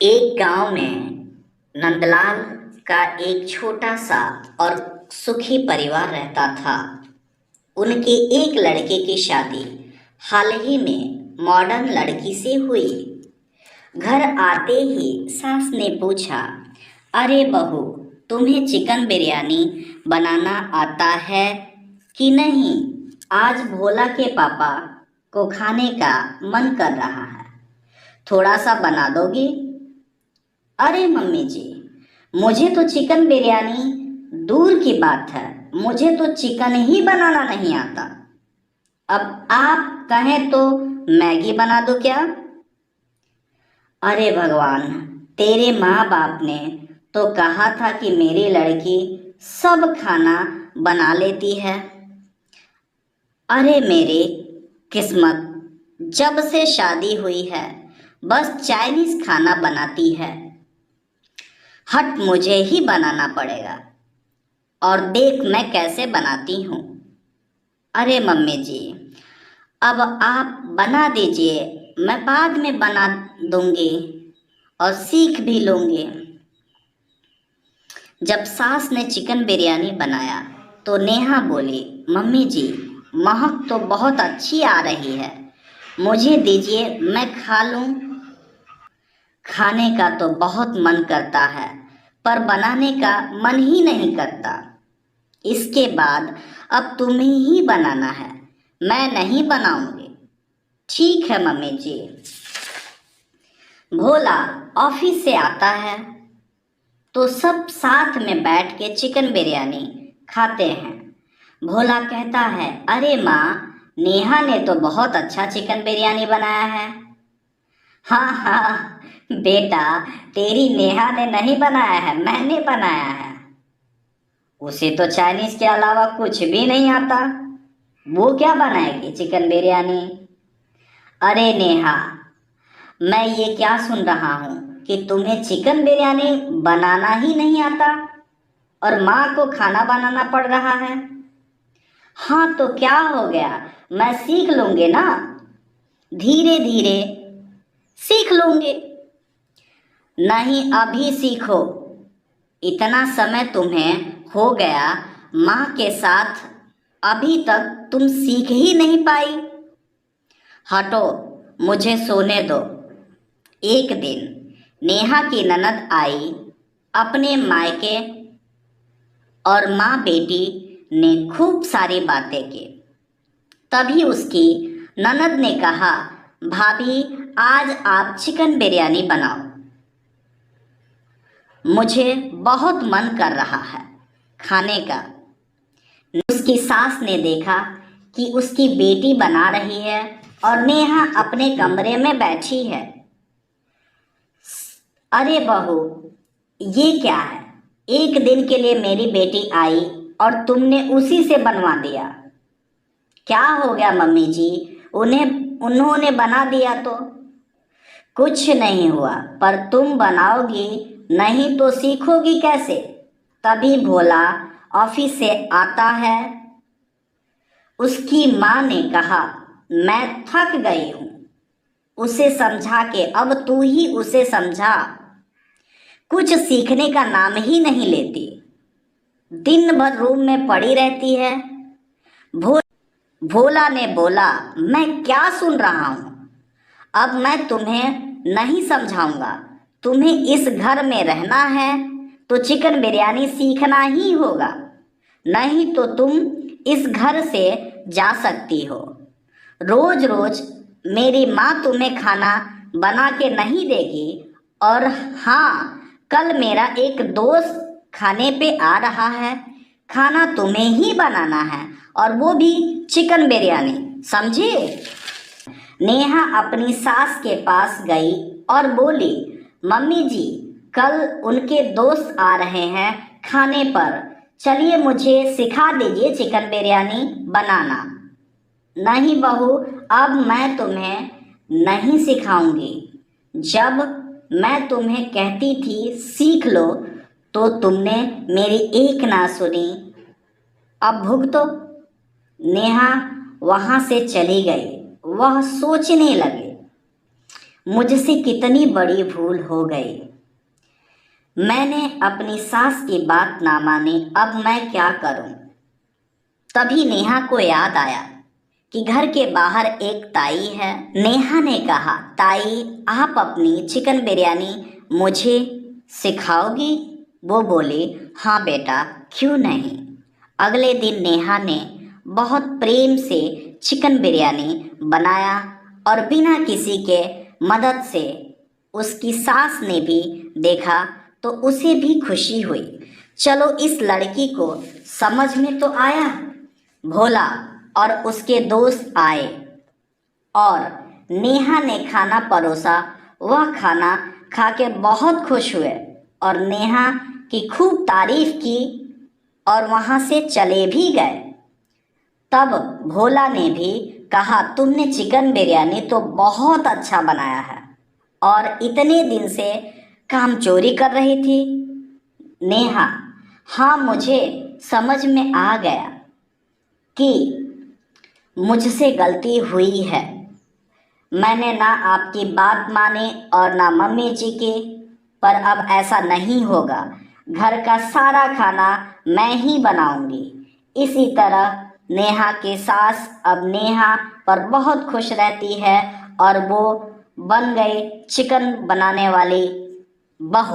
एक गांव में नंदलाल का एक छोटा सा और सुखी परिवार रहता था। उनके एक लड़के की शादी हाल ही में मॉडर्न लड़की से हुई। घर आते ही सास ने पूछा, अरे बहू, तुम्हें चिकन बिरयानी बनाना आता है कि नहीं? आज भोला के पापा को खाने का मन कर रहा है, थोड़ा सा बना दोगी? अरे मम्मी जी, मुझे तो चिकन बिरयानी दूर की बात है, मुझे तो चिकन ही बनाना नहीं आता। अब आप कहें तो मैगी बना दो क्या? अरे भगवान, तेरे माँ बाप ने तो कहा था कि मेरी लड़की सब खाना बना लेती है। अरे मेरी किस्मत, जब से शादी हुई है बस चाइनीज खाना बनाती है। हट, मुझे ही बनाना पड़ेगा और देख मैं कैसे बनाती हूँ। अरे मम्मी जी, अब आप बना दीजिए, मैं बाद में बना दूंगी और सीख भी लूंगी। जब सास ने चिकन बिरयानी बनाया तो नेहा बोली, मम्मी जी, महक तो बहुत अच्छी आ रही है, मुझे दीजिए, मैं खा लूं। खाने का तो बहुत मन करता है पर बनाने का मन ही नहीं करता। इसके बाद अब तुम्हें ही बनाना है, मैं नहीं बनाऊंगी। ठीक है मम्मी जी। भोला ऑफिस से आता है तो सब साथ में बैठ के चिकन बिरयानी खाते हैं। भोला कहता है, अरे माँ, नेहा ने तो बहुत अच्छा चिकन बिरयानी बनाया है। हाँ हाँ बेटा, तेरी नेहा ने नहीं बनाया है, मैंने बनाया है। उसे तो चाइनीज के अलावा कुछ भी नहीं आता, वो क्या बनाएगी चिकन बिरयानी? अरे नेहा, मैं ये क्या सुन रहा हूँ कि तुम्हें चिकन बिरयानी बनाना ही नहीं आता और माँ को खाना बनाना पड़ रहा है। हाँ तो क्या हो गया, मैं सीख लूंगी ना, धीरे धीरे सीख लूंगी। नहीं, अभी सीखो, इतना समय तुम्हें हो गया माँ के साथ, अभी तक तुम सीख ही नहीं पाई। हटो, मुझे सोने दो। एक दिन नेहा की ननद आई अपने मायके और माँ बेटी ने खूब सारी बातें की। तभी उसकी ननद ने कहा, भाभी, आज आप चिकन बिरयानी बनाओ, मुझे बहुत मन कर रहा है खाने का। उसकी सास ने देखा कि उसकी बेटी बना रही है और नेहा अपने कमरे में बैठी है। अरे बहू, ये क्या है? एक दिन के लिए मेरी बेटी आई और तुमने उसी से बनवा दिया। क्या हो गया मम्मी जी, उन्होंने बना दिया तो? कुछ नहीं हुआ, पर तुम बनाओगी नहीं तो सीखोगी कैसे? तभी भोला ऑफिस से आता है। उसकी माँ ने कहा, मैं थक गई हूँ, उसे समझा के, अब तू ही उसे समझा, कुछ सीखने का नाम ही नहीं लेती, दिन भर रूम में पड़ी रहती है। भोला ने बोला, मैं क्या सुन रहा हूँ, अब मैं तुम्हें नहीं समझाऊंगा। तुम्हें इस घर में रहना है तो चिकन बिरयानी सीखना ही होगा, नहीं तो तुम इस घर से जा सकती हो। रोज रोज मेरी माँ तुम्हें खाना बना के नहीं देगी। और हाँ, कल मेरा एक दोस्त खाने पे आ रहा है, खाना तुम्हें ही बनाना है और वो भी चिकन बिरयानी, समझे? नेहा अपनी सास के पास गई और बोली, मम्मी जी, कल उनके दोस्त आ रहे हैं खाने पर, चलिए मुझे सिखा दीजिए चिकन बिरयानी बनाना। नहीं बहू, अब मैं तुम्हें नहीं सिखाऊंगी। जब मैं तुम्हें कहती थी सीख लो तो तुमने मेरी एक ना सुनी, अब भुगतो। नेहा वहाँ से चली गई। वह सोचने लगी, मुझसे कितनी बड़ी भूल हो गई। मैंने अपनी सास की बात ना मानी, अब मैं क्या करूं? तभी नेहा को याद आया कि घर के बाहर एक ताई है। नेहा ने कहा, ताई आप अपनी चिकन बिरयानी मुझे सिखाओगी? वो बोली, हाँ बेटा, क्यों नहीं। अगले दिन नेहा ने बहुत प्रेम से चिकन बिरयानी बनाया और बिना किसी के मदद से उसकी सास ने भी देखा तो उसे भी खुशी हुई। चलो इस लड़की को समझ में तो आया। भोला और उसके दोस्त आए और नेहा ने खाना परोसा। वह खाना खा के बहुत खुश हुए और नेहा की खूब तारीफ की और वहाँ से चले भी गए। तब भोला ने भी कहा, तुमने चिकन बिरयानी तो बहुत अच्छा बनाया है और इतने दिन से काम चोरी कर रही थी। नेहा, हाँ मुझे समझ में आ गया कि मुझसे गलती हुई है। मैंने ना आपकी बात मानी और ना मम्मी जी की, पर अब ऐसा नहीं होगा। घर का सारा खाना मैं ही बनाऊंगी। इसी तरह नेहा की सास अब नेहा पर बहुत खुश रहती है और वो बन गई चिकन बनाने वाली बहू।